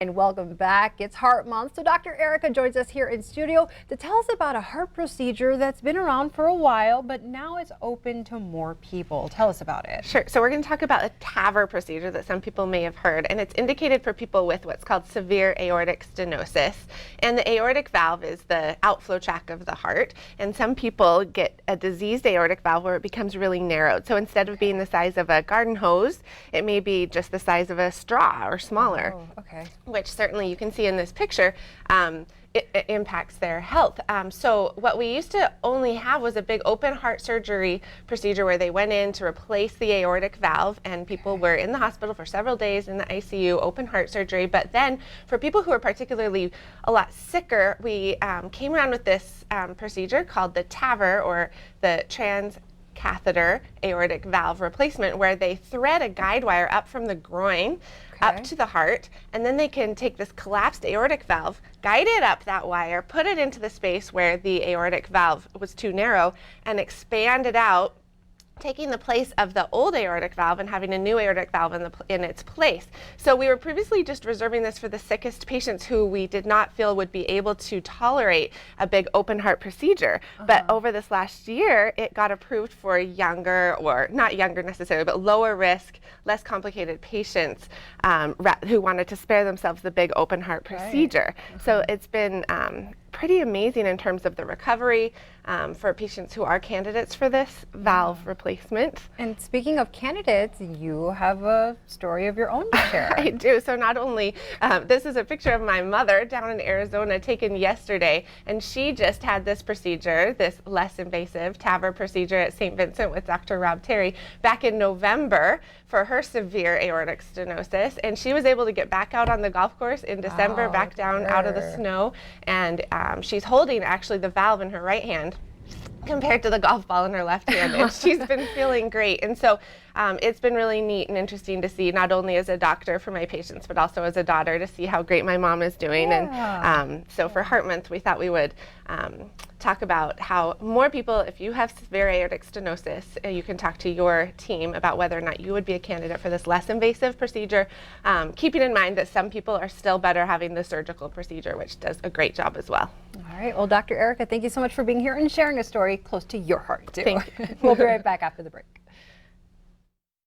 And welcome back. It's Heart Month, so Dr. Erica joins us here in studio to tell us about a heart procedure that's been around for a while, but now it's open to more people. Tell us about it. Sure. So we're going to talk about a TAVR procedure that some people may have heard, and it's indicated for people with what's called severe aortic stenosis. And the aortic valve is the outflow tract of the heart, and some people get a diseased aortic valve where it becomes really narrowed. So instead of being the size of a garden hose, it may be just the size of a straw or smaller. Oh, okay. Which certainly you can see in this picture, it impacts their health. So what we used to only have was a big open heart surgery procedure where they went in to replace the aortic valve, and people were in the hospital for several days in the ICU, open heart surgery. But then for people who are particularly a lot sicker, we came around with this procedure called the TAVR, or the transcatheter aortic valve replacement, where they thread a guide wire up from the groin up to the heart, and then they can take this collapsed aortic valve, guide it up that wire, put it into the space where the aortic valve was too narrow, and expand it out, taking the place of the old aortic valve and having a new aortic valve in its place. So we were previously just reserving this for the sickest patients who we did not feel would be able to tolerate a big open heart procedure. But over this last year, it got approved for younger, or not younger necessarily, but lower risk, less complicated patients who wanted to spare themselves the big open heart procedure. So it's been pretty amazing in terms of the recovery for patients who are candidates for this valve replacement. And speaking of candidates, you have a story of your own to share. I do. So not only, this is a picture of my mother down in Arizona taken yesterday, and she just had this procedure, this less invasive TAVR procedure at St. Vincent with Dr. Rob Terry back in November for her severe aortic stenosis, and she was able to get back out on the golf course in December, back down out of the snow, and she's holding actually the valve in her right hand compared to the golf ball in her left hand, and she's been feeling great. And so it's been really neat and interesting to see, not only as a doctor for my patients, but also as a daughter, to see how great my mom is doing. And so for Heart Month, we thought we would talk about how more people, if you have severe aortic stenosis, you can talk to your team about whether or not you would be a candidate for this less invasive procedure, keeping in mind that some people are still better having the surgical procedure, which does a great job as well. All right. Well, Dr. Erica, thank you so much for being here and sharing a story close to your heart, too. Thank you. We'll be right back after the break.